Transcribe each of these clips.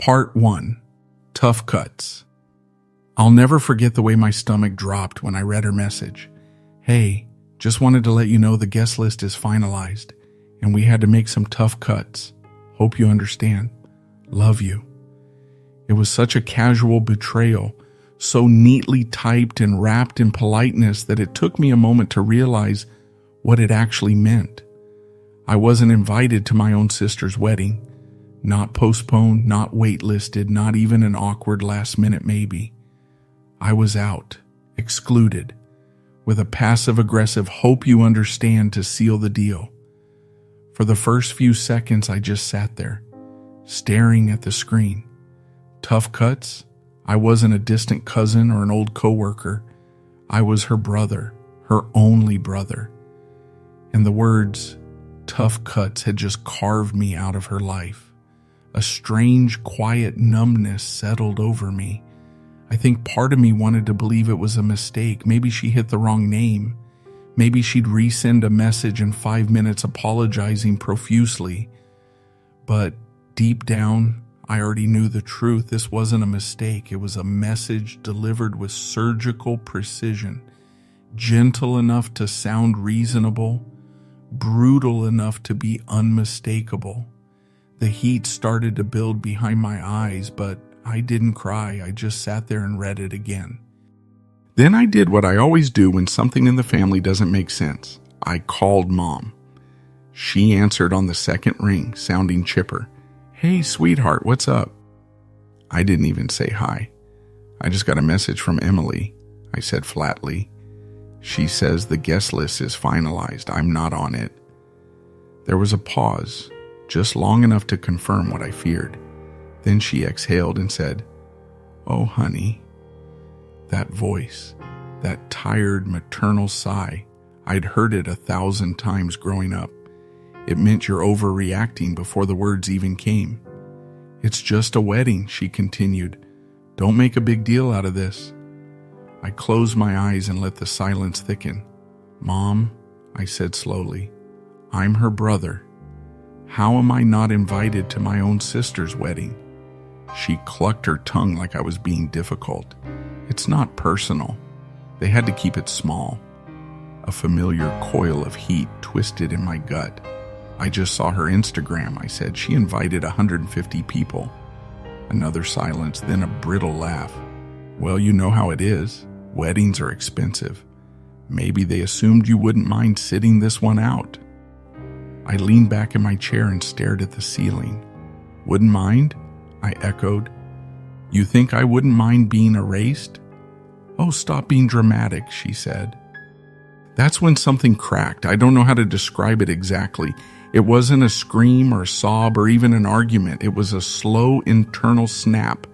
Part 1. Tough Cuts. I'll never forget the way my stomach dropped when I read her message. Hey, just wanted to let you know the guest list is finalized, and we had to make some tough cuts. Hope you understand. Love you. It was such a casual betrayal, so neatly typed and wrapped in politeness that it took me a moment to realize what it actually meant. I wasn't invited to my own sister's wedding. Not postponed, not waitlisted, not even an awkward last-minute maybe. I was out, excluded, with a passive-aggressive hope you understand to seal the deal. For the first few seconds, I just sat there, staring at the screen. Tough cuts? I wasn't a distant cousin or an old coworker. I was her brother, her only brother. And the words, tough cuts, had just carved me out of her life. A strange, quiet numbness settled over me. I think part of me wanted to believe it was a mistake. Maybe she hit the wrong name. Maybe she'd resend a message in 5 minutes apologizing profusely. But deep down, I already knew the truth. This wasn't a mistake. It was a message delivered with surgical precision, gentle enough to sound reasonable, brutal enough to be unmistakable. The heat started to build behind my eyes, but I didn't cry. I just sat there and read it again. Then I did what I always do when something in the family doesn't make sense. I called Mom. She answered on the second ring, sounding chipper. Hey, sweetheart, what's up? I didn't even say hi. I just got a message from Emily, I said flatly. She says the guest list is finalized. I'm not on it. There was a pause, just long enough to confirm what I feared. Then she exhaled and said, "Oh, honey." That voice, that tired maternal sigh, I'd heard it 1,000 times growing up. It meant you're overreacting before the words even came. It's just a wedding, she continued. Don't make a big deal out of this. I closed my eyes and let the silence thicken. Mom, I said slowly, I'm her brother. How am I not invited to my own sister's wedding? She clucked her tongue like I was being difficult. It's not personal. They had to keep it small. A familiar coil of heat twisted in my gut. I just saw her Instagram, I said. She invited 150 people. Another silence, then a brittle laugh. Well, you know how it is. Weddings are expensive. Maybe they assumed you wouldn't mind sitting this one out. I leaned back in my chair and stared at the ceiling. Wouldn't mind? I echoed. You think I wouldn't mind being erased? Oh, stop being dramatic, she said. That's when something cracked. I don't know how to describe it exactly. It wasn't a scream or a sob or even an argument. It was a slow internal snap,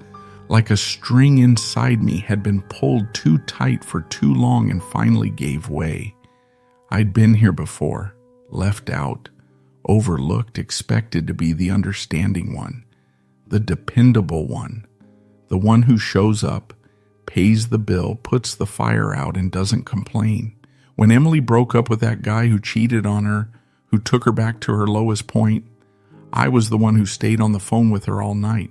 like a string inside me had been pulled too tight for too long and finally gave way. I'd been here before, left out, overlooked, expected to be the understanding one, the dependable one, the one who shows up, pays the bill, puts the fire out, and doesn't complain. When Emily broke up with that guy who cheated on her, who took her back to her lowest point, I was the one who stayed on the phone with her all night.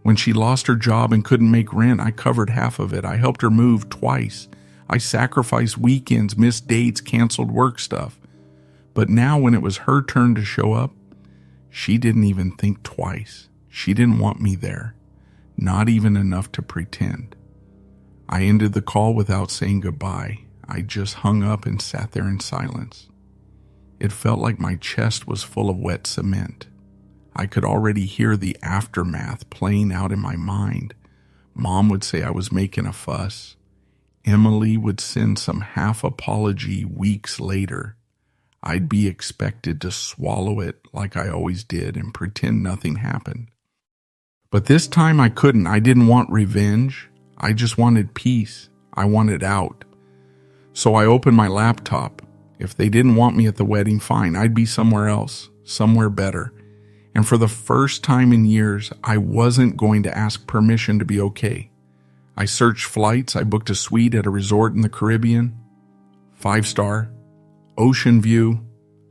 When she lost her job and couldn't make rent, I covered half of it. I helped her move twice. I sacrificed weekends, missed dates, canceled work stuff. But now when it was her turn to show up, she didn't even think twice. She didn't want me there, not even enough to pretend. I ended the call without saying goodbye. I just hung up and sat there in silence. It felt like my chest was full of wet cement. I could already hear the aftermath playing out in my mind. Mom would say I was making a fuss. Emily would send some half apology weeks later. I'd be expected to swallow it like I always did and pretend nothing happened. But this time I couldn't. I didn't want revenge. I just wanted peace. I wanted out. So I opened my laptop. If they didn't want me at the wedding, fine. I'd be somewhere else, somewhere better. And for the first time in years, I wasn't going to ask permission to be okay. I searched flights. I booked a suite at a resort in the Caribbean. 5-star, ocean view,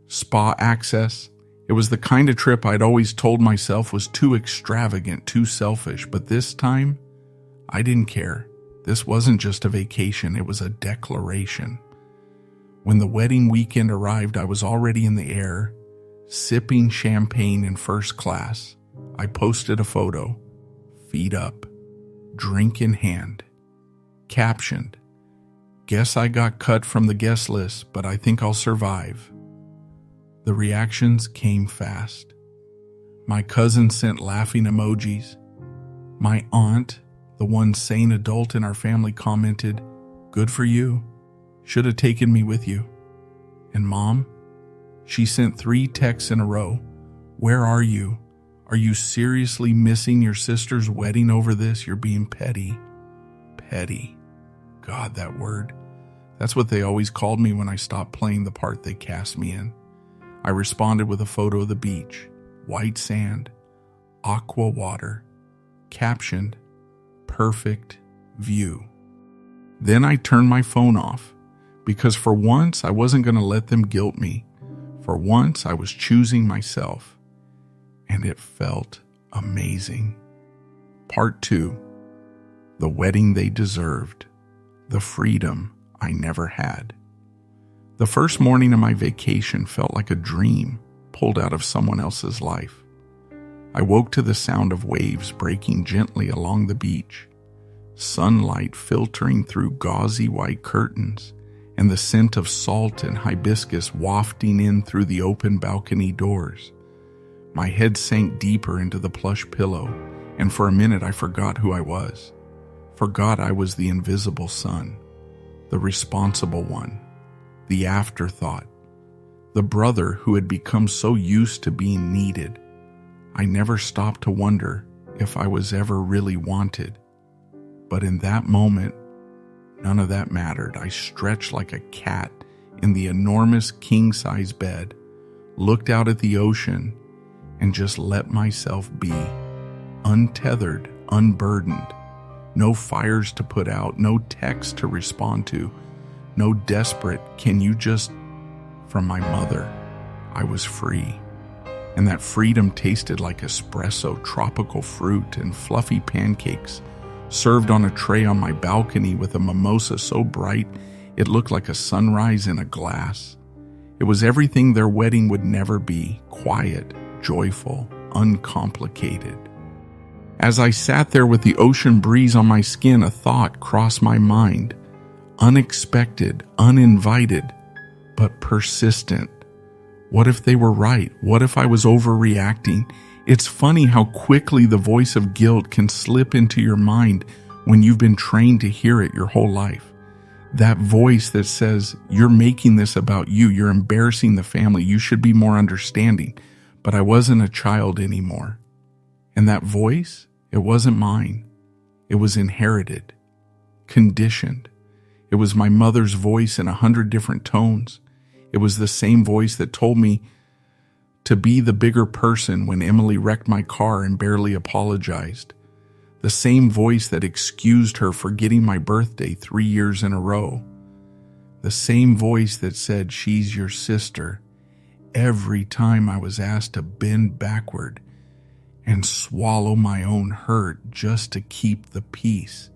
spa access, It was the kind of trip I'd always told myself was too extravagant, too selfish, but this time, I didn't care. This wasn't just a vacation, it was a declaration. When the wedding weekend arrived, I was already in the air, sipping champagne in first class. I posted a photo, feet up, drink in hand, captioned, "Guess I got cut from the guest list, but I think I'll survive." The reactions came fast. My cousin sent laughing emojis. My aunt, the one sane adult in our family, commented, "Good for you. Should have taken me with you." And Mom, she sent 3 texts in a row. "Where are you? Are you seriously missing your sister's wedding over this? You're being petty." Petty. God, that word. That's what they always called me when I stopped playing the part they cast me in. I responded with a photo of the beach, white sand, aqua water, captioned, "Perfect view." Then I turned my phone off, because for once I wasn't going to let them guilt me. For once I was choosing myself, and it felt amazing. Part 2. The wedding they deserved. The freedom I never had. The first morning of my vacation felt like a dream pulled out of someone else's life. I woke to the sound of waves breaking gently along the beach, sunlight filtering through gauzy white curtains, and the scent of salt and hibiscus wafting in through the open balcony doors. My head sank deeper into the plush pillow, and for a minute I forgot who I was. Forgot I was the invisible son, the responsible one, the afterthought, the brother who had become so used to being needed. I never stopped to wonder if I was ever really wanted. But in that moment, none of that mattered. I stretched like a cat in the enormous king-size bed, looked out at the ocean, and just let myself be, untethered, unburdened. No fires to put out, no text to respond to, no desperate, "Can you just," from my mother. I was free. And that freedom tasted like espresso, tropical fruit, and fluffy pancakes served on a tray on my balcony with a mimosa so bright it looked like a sunrise in a glass. It was everything their wedding would never be: quiet, joyful, uncomplicated. As I sat there with the ocean breeze on my skin, a thought crossed my mind. Unexpected, uninvited, but persistent. What if they were right? What if I was overreacting? It's funny how quickly the voice of guilt can slip into your mind when you've been trained to hear it your whole life. That voice that says, "You're making this about you. You're embarrassing the family. You should be more understanding." But I wasn't a child anymore. And that voice, it wasn't mine. It was inherited, conditioned. It was my mother's voice in 100 different tones. It was the same voice that told me to be the bigger person when Emily wrecked my car and barely apologized. The same voice that excused her for forgetting my birthday 3 years in a row. The same voice that said, "She's your sister," every time I was asked to bend backward and swallow my own hurt just to keep the peace.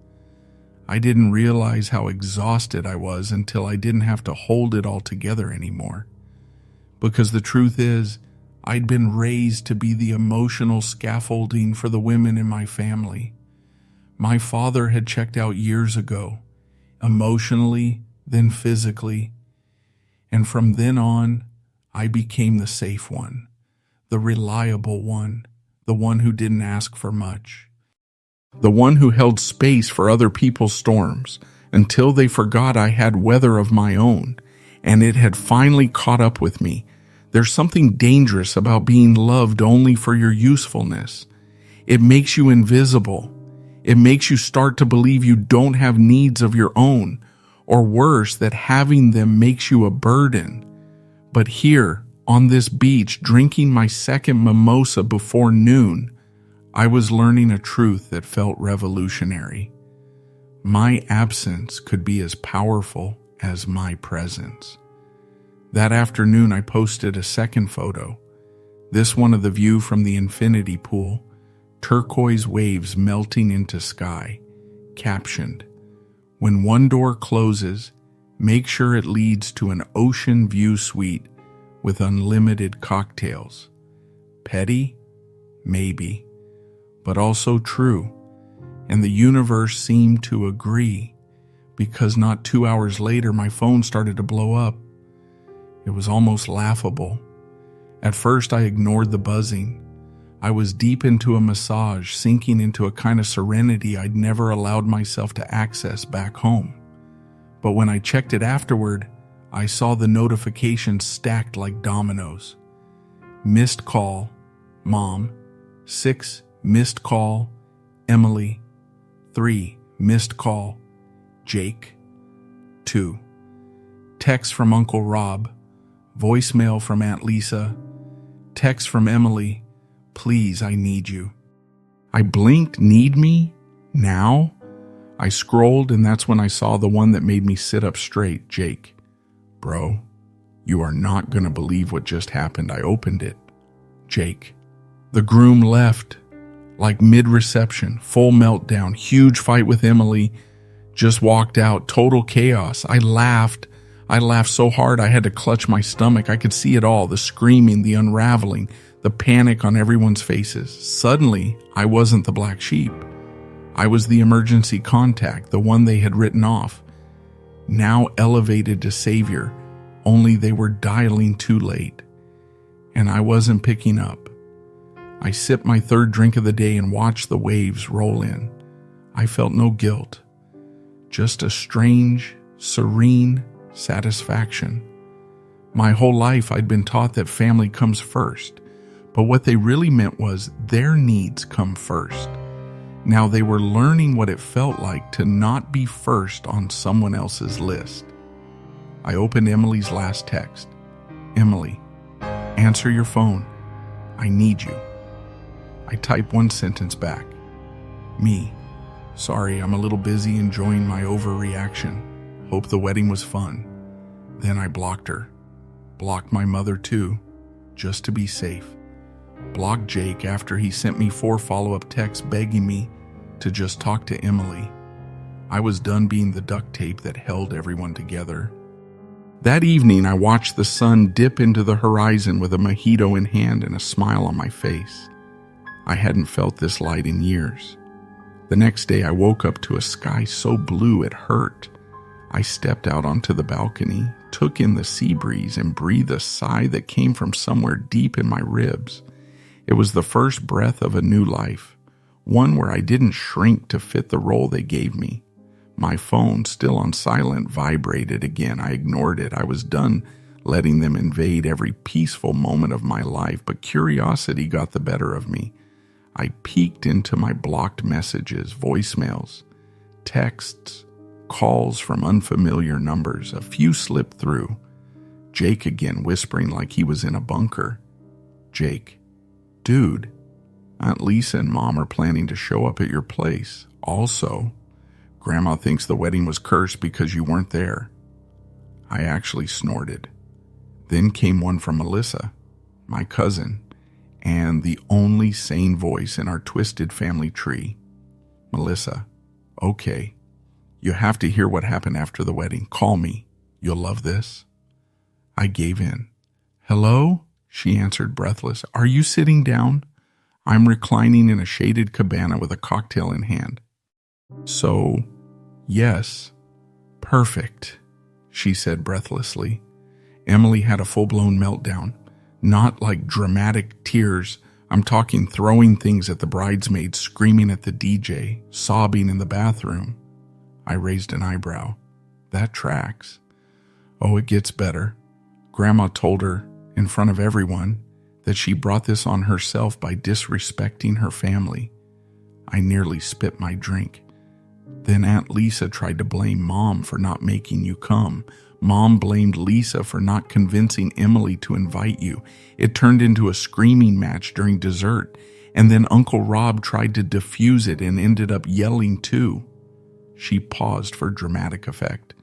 I didn't realize how exhausted I was until I didn't have to hold it all together anymore. Because the truth is, I'd been raised to be the emotional scaffolding for the women in my family. My father had checked out years ago, emotionally, then physically. And from then on, I became the safe one, the reliable one, the one who didn't ask for much. The one who held space for other people's storms until they forgot I had weather of my own, and it had finally caught up with me. There's something dangerous about being loved only for your usefulness. It makes you invisible. It makes you start to believe you don't have needs of your own, or worse, that having them makes you a burden. But here, on this beach, drinking my second mimosa before noon, I was learning a truth that felt revolutionary. My absence could be as powerful as my presence. That afternoon, I posted a second photo. This one of the view from the infinity pool, turquoise waves melting into sky, captioned, "When one door closes, make sure it leads to an ocean view suite with unlimited cocktails." Petty? Maybe, but also true. And the universe seemed to agree, because not 2 hours later my phone started to blow up. It was almost laughable. At first I ignored the buzzing. I was deep into a massage, sinking into a kind of serenity I'd never allowed myself to access back home. But when I checked it afterward, I saw the notifications stacked like dominoes. Missed call, Mom. 6, missed call, Emily. 3, missed call, Jake. 2, text from Uncle Rob. Voicemail from Aunt Lisa. Text from Emily. "Please, I need you." I blinked. Need me? Now? I scrolled, and that's when I saw the one that made me sit up straight. Jake. "Bro, you are not gonna believe what just happened." I opened it. Jake. The groom left, like mid-reception, full meltdown, huge fight with Emily, just walked out, total chaos. I laughed so hard I had to clutch my stomach. I could see it all, the screaming, the unraveling, the panic on everyone's faces. Suddenly, I wasn't the black sheep. I was the emergency contact, the one they had written off, now elevated to savior, only they were dialing too late. And I wasn't picking up. I sipped my third drink of the day and watched the waves roll in. I felt no guilt, just a strange, serene satisfaction. My whole life I'd been taught that family comes first, but what they really meant was their needs come first. Now they were learning what it felt like to not be first on someone else's list. I opened Emily's last text. "Emily, answer your phone. I need you." I typed one sentence back. "Me. Sorry, I'm a little busy enjoying my overreaction. Hope the wedding was fun." Then I blocked her. Blocked my mother too, just to be safe. Blocked Jake after he sent me 4 follow-up texts begging me to just talk to Emily. I was done being the duct tape that held everyone together. That evening, I watched the sun dip into the horizon with a mojito in hand and a smile on my face. I hadn't felt this light in years. The next day, I woke up to a sky so blue it hurt. I stepped out onto the balcony, took in the sea breeze, and breathed a sigh that came from somewhere deep in my ribs. It was the first breath of a new life, one where I didn't shrink to fit the role they gave me. My phone, still on silent, vibrated again. I ignored it. I was done letting them invade every peaceful moment of my life, but curiosity got the better of me. I peeked into my blocked messages, voicemails, texts, calls from unfamiliar numbers. A few slipped through. Jake again, whispering like he was in a bunker. Jake. "Dude, Aunt Lisa and Mom are planning to show up at your place. Also, Grandma thinks the wedding was cursed because you weren't there." I actually snorted. Then came one from Melissa, my cousin, and the only sane voice in our twisted family tree. "Melissa, okay. You have to hear what happened after the wedding. Call me. You'll love this." I gave in. "Hello?" she answered, breathless. "Are you sitting down?" I'm reclining in a shaded cabana with a cocktail in hand. "So, yes. Perfect," she said breathlessly. Emily had a full-blown meltdown. Not like dramatic tears. I'm talking throwing things at the bridesmaids, screaming at the DJ, sobbing in the bathroom. I raised an eyebrow. That tracks. "Oh, it gets better. Grandma told her, in front of everyone, that she brought this on herself by disrespecting her family." I nearly spit my drink. "Then Aunt Lisa tried to blame Mom for not making you come. Mom blamed Lisa for not convincing Emily to invite you. It turned into a screaming match during dessert, and then Uncle Rob tried to defuse it and ended up yelling too." She paused for dramatic effect.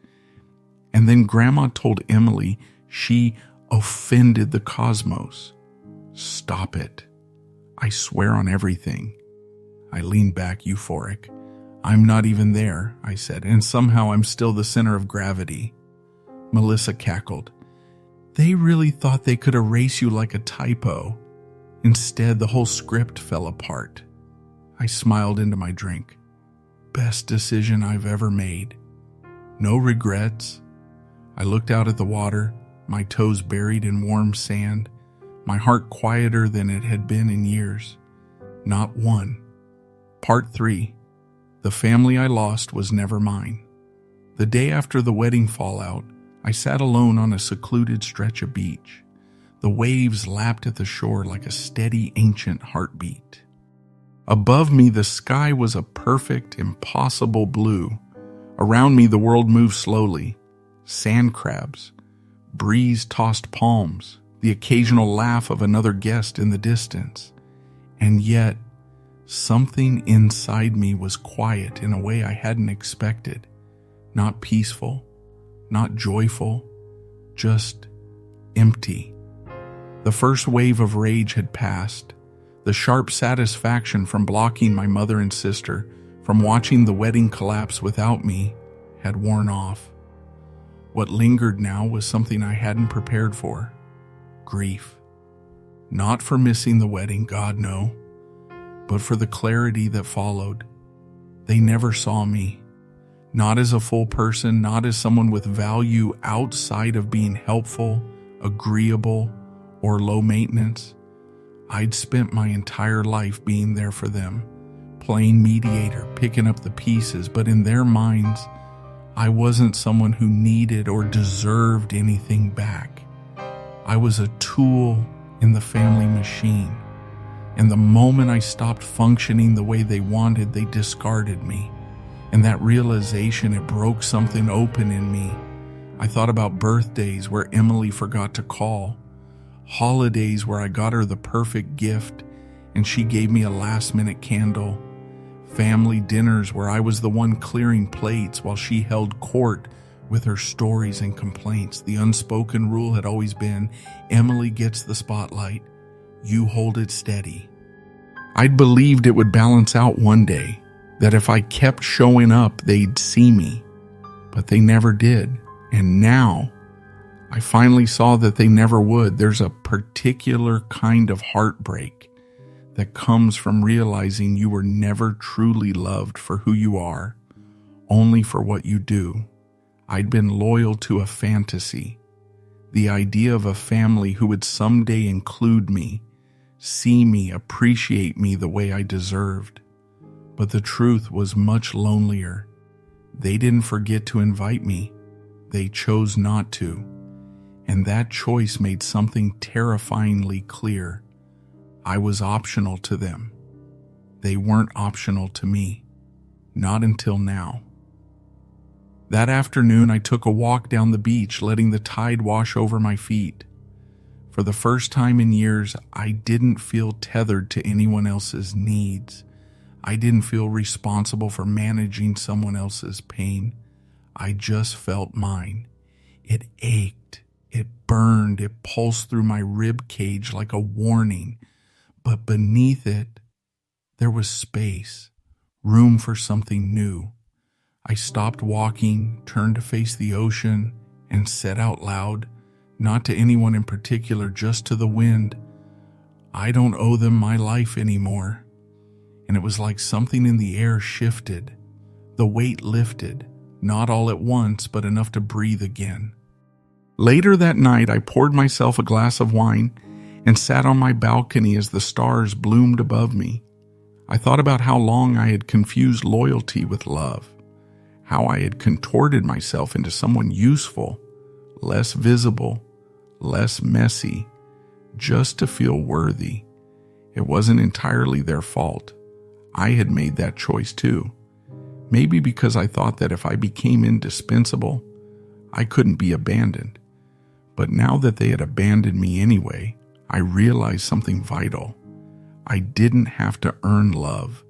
"And then Grandma told Emily she offended the cosmos." Stop it. I swear on everything. I leaned back, euphoric. I'm not even there, I said, and somehow I'm still the center of gravity. Melissa cackled. They really thought they could erase you like a typo. Instead, the whole script fell apart. I smiled into my drink. Best decision I've ever made. No regrets. I looked out at the water, my toes buried in warm sand, my heart quieter than it had been in years. Not one. Part 3. The family I lost was never mine. The day after the wedding fallout, I sat alone on a secluded stretch of beach. The waves lapped at the shore like a steady, ancient heartbeat. Above me, the sky was a perfect, impossible blue. Around me, the world moved slowly. Sand crabs, breeze-tossed palms, the occasional laugh of another guest in the distance. And yet, something inside me was quiet in a way I hadn't expected. Not peaceful, not joyful, just empty. The first wave of rage had passed. The sharp satisfaction from blocking my mother and sister, from watching the wedding collapse without me, had worn off. What lingered now was something I hadn't prepared for. Grief. Not for missing the wedding, God no, but for the clarity that followed. They never saw me. Not as a full person, not as someone with value outside of being helpful, agreeable, or low maintenance. I'd spent my entire life being there for them, playing mediator, picking up the pieces, but in their minds, I wasn't someone who needed or deserved anything back. I was a tool in the family machine, and the moment I stopped functioning the way they wanted, they discarded me. And that realization, it broke something open in me. I thought about birthdays where Emily forgot to call, holidays where I got her the perfect gift and she gave me a last-minute candle, family dinners where I was the one clearing plates while she held court with her stories and complaints. The unspoken rule had always been, Emily gets the spotlight, you hold it steady. I'd believed it would balance out one day, that if I kept showing up, they'd see me. But they never did. And now, I finally saw that they never would. There's a particular kind of heartbreak that comes from realizing you were never truly loved for who you are, only for what you do. I'd been loyal to a fantasy, the idea of a family who would someday include me, see me, appreciate me the way I deserved. But the truth was much lonelier. They didn't forget to invite me. They chose not to. And that choice made something terrifyingly clear. I was optional to them. They weren't optional to me. Not until now. That afternoon, I took a walk down the beach, letting the tide wash over my feet. For the first time in years, I didn't feel tethered to anyone else's needs. I didn't feel responsible for managing someone else's pain. I just felt mine. It ached, it burned, it pulsed through my rib cage like a warning. But beneath it, there was space, room for something new. I stopped walking, turned to face the ocean, and said out loud, not to anyone in particular, just to the wind, I don't owe them my life anymore. And it was like something in the air shifted. The weight lifted, not all at once, but enough to breathe again. Later that night, I poured myself a glass of wine and sat on my balcony as the stars bloomed above me. I thought about how long I had confused loyalty with love, how I had contorted myself into someone useful, less visible, less messy, just to feel worthy. It wasn't entirely their fault. I had made that choice too. Maybe because I thought that if I became indispensable, I couldn't be abandoned. But now that they had abandoned me anyway, I realized something vital. I didn't have to earn love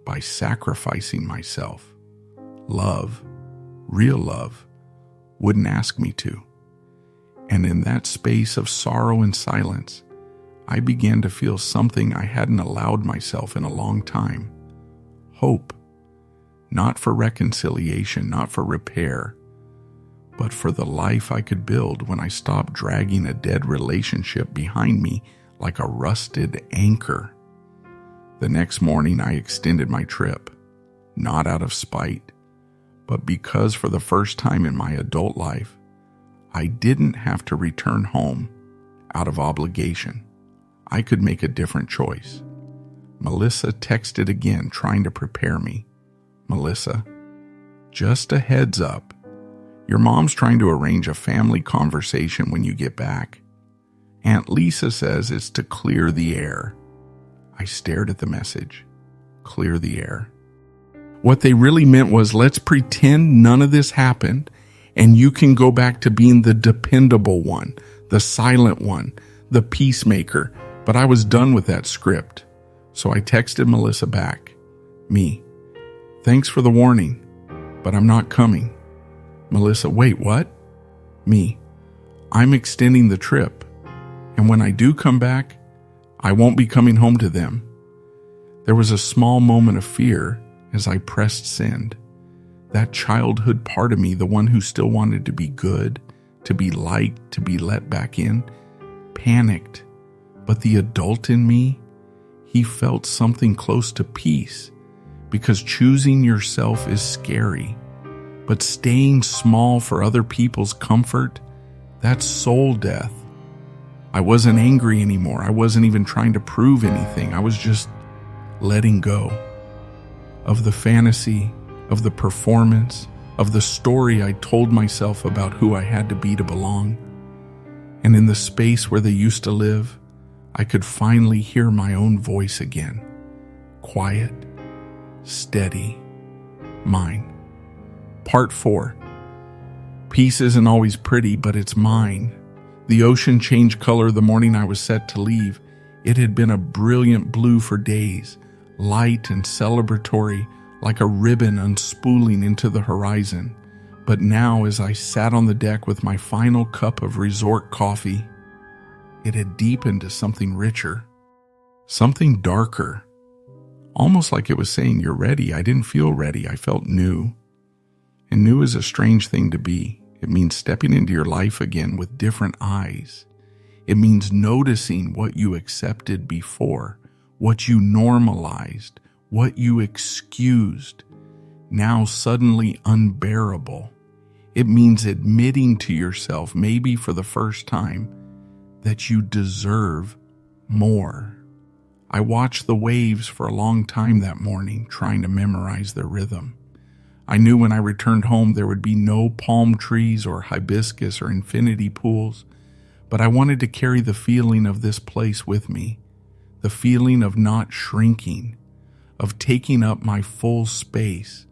by sacrificing myself. Love, real love, wouldn't ask me to. And in that space of sorrow and silence, I began to feel something I hadn't allowed myself in a long time. Hope. Not for reconciliation, not for repair, but for the life I could build when I stopped dragging a dead relationship behind me like a rusted anchor. The next morning, I extended my trip, not out of spite, but because for the first time in my adult life, I didn't have to return home out of obligation. I could make a different choice. Melissa texted again, trying to prepare me. Melissa, just a heads up. Your mom's trying to arrange a family conversation when you get back. Aunt Lisa says it's to clear the air. I stared at the message. Clear the air. What they really meant was, let's pretend none of this happened and you can go back to being the dependable one, the silent one, the peacemaker. But I was done with that script. So I texted Melissa back. Me, thanks for the warning, but I'm not coming. Melissa, wait, what? Me, I'm extending the trip. And when I do come back, I won't be coming home to them. There was a small moment of fear as I pressed send. That childhood part of me, the one who still wanted to be good, to be liked, to be let back in, panicked. But the adult in me, he felt something close to peace, because choosing yourself is scary. But staying small for other people's comfort, that's soul death. I wasn't angry anymore. I wasn't even trying to prove anything. I was just letting go of the fantasy, of the performance, of the story I told myself about who I had to be to belong. And in the space where they used to live, I could finally hear my own voice again. Quiet, steady, mine. Part 4. Peace isn't always pretty, but it's mine. The ocean changed color the morning I was set to leave. It had been a brilliant blue for days, light and celebratory, like a ribbon unspooling into the horizon. But now, as I sat on the deck with my final cup of resort coffee, it had deepened to something richer, something darker. Almost like it was saying, you're ready. I didn't feel ready. I felt new. And new is a strange thing to be. It means stepping into your life again with different eyes. It means noticing what you accepted before, what you normalized, what you excused, now suddenly unbearable. It means admitting to yourself, maybe for the first time, that you deserve more. I watched the waves for a long time that morning, trying to memorize their rhythm. I knew when I returned home there would be no palm trees or hibiscus or infinity pools, but I wanted to carry the feeling of this place with me, the feeling of not shrinking, of taking up my full space,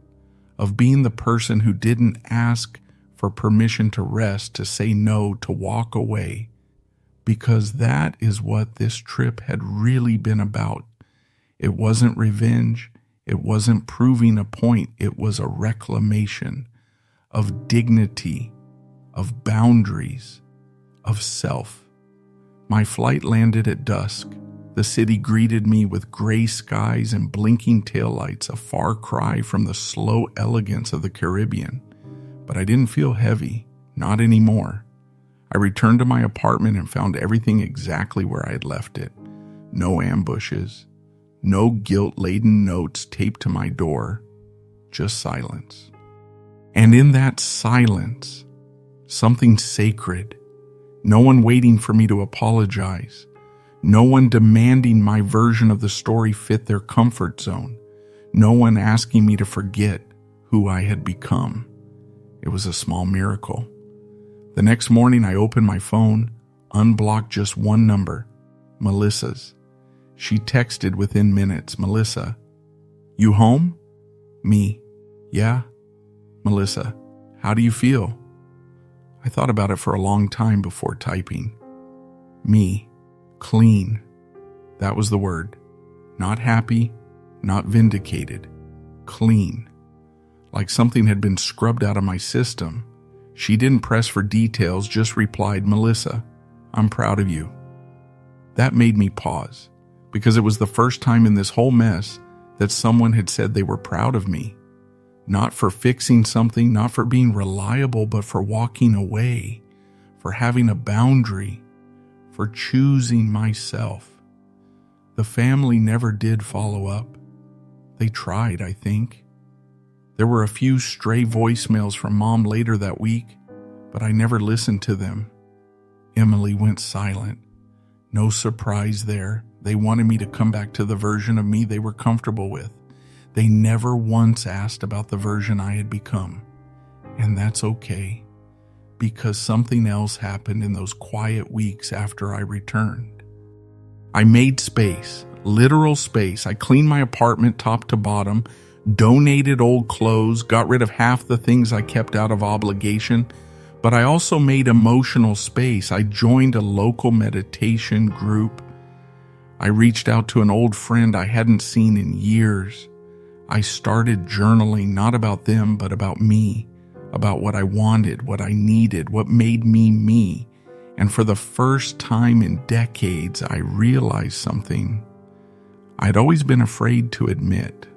of being the person who didn't ask for permission to rest, to say no, to walk away, because that is what this trip had really been about. It wasn't revenge. It wasn't proving a point. It was a reclamation of dignity, of boundaries, of self. My flight landed at dusk. The city greeted me with gray skies and blinking taillights, a far cry from the slow elegance of the Caribbean. But I didn't feel heavy, not anymore. I returned to my apartment and found everything exactly where I had left it. No ambushes, no guilt-laden notes taped to my door, just silence. And in that silence, something sacred. No one waiting for me to apologize. No one demanding my version of the story fit their comfort zone. No one asking me to forget who I had become. It was a small miracle. The next morning, I opened my phone, unblocked just one number, Melissa's. She texted within minutes, Melissa, you home? Me, yeah. Melissa, how do you feel? I thought about it for a long time before typing. Me, clean. That was the word. Not happy, not vindicated. Clean. Like something had been scrubbed out of my system. She didn't press for details, just replied, Melissa, I'm proud of you. That made me pause, because it was the first time in this whole mess that someone had said they were proud of me. Not for fixing something, not for being reliable, but for walking away, for having a boundary, for choosing myself. The family never did follow up. They tried, I think. There were a few stray voicemails from Mom later that week, but I never listened to them. Emily went silent. No surprise there. They wanted me to come back to the version of me they were comfortable with. They never once asked about the version I had become. And that's okay, because something else happened in those quiet weeks after I returned. I made space, literal space. I cleaned my apartment top to bottom, donated old clothes, got rid of half the things I kept out of obligation, but I also made emotional space. I joined a local meditation group. I reached out to an old friend I hadn't seen in years. I started journaling, not about them, but about me, about what I wanted, what I needed, what made me me. And for the first time in decades, I realized something I'd always been afraid to admit.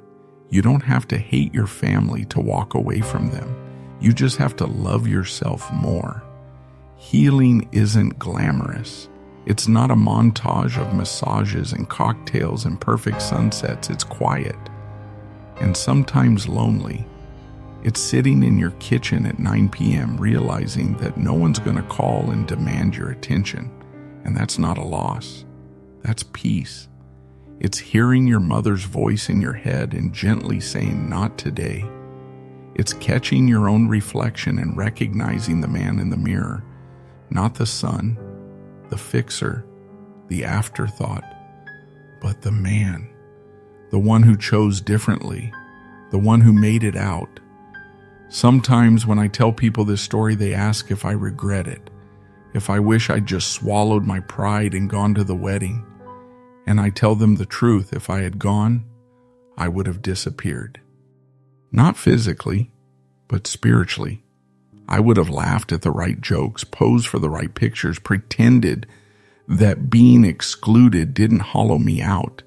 You don't have to hate your family to walk away from them. You just have to love yourself more. Healing isn't glamorous. It's not a montage of massages and cocktails and perfect sunsets. It's quiet and sometimes lonely. It's sitting in your kitchen at 9 p.m. realizing that no one's going to call and demand your attention. And that's not a loss. That's peace. It's hearing your mother's voice in your head and gently saying, "Not today." It's catching your own reflection and recognizing the man in the mirror, not the son, the fixer, the afterthought, but the man, the one who chose differently, the one who made it out. Sometimes when I tell people this story, they ask if I regret it, if I wish I'd just swallowed my pride and gone to the wedding. And I tell them the truth. If I had gone, I would have disappeared. Not physically, but spiritually. I would have laughed at the right jokes, posed for the right pictures, pretended that being excluded didn't hollow me out.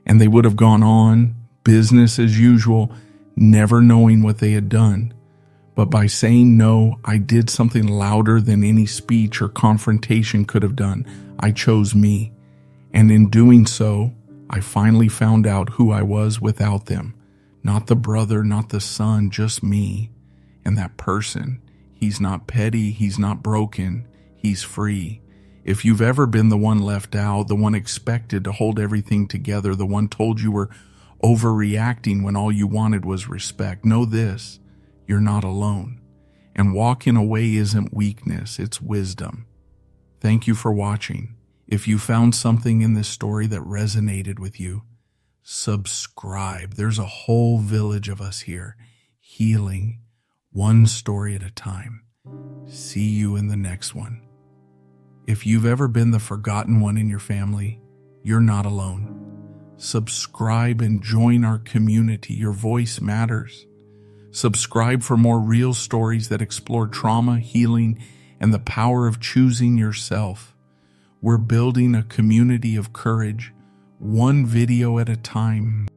And they would have gone on, business as usual, never knowing what they had done. But by saying no, I did something louder than any speech or confrontation could have done. I chose me. And in doing so, I finally found out who I was without them. Not the brother, not the son, just me. And that person, he's not petty, he's not broken, he's free. If you've ever been the one left out, the one expected to hold everything together, the one told you were overreacting when all you wanted was respect, know this: you're not alone. And walking away isn't weakness, it's wisdom. Thank you for watching. If you found something in this story that resonated with you, subscribe. There's a whole village of us here, healing one story at a time. See you in the next one. If you've ever been the forgotten one in your family, you're not alone. Subscribe and join our community. Your voice matters. Subscribe for more real stories that explore trauma, healing, and the power of choosing yourself. We're building a community of courage, one video at a time.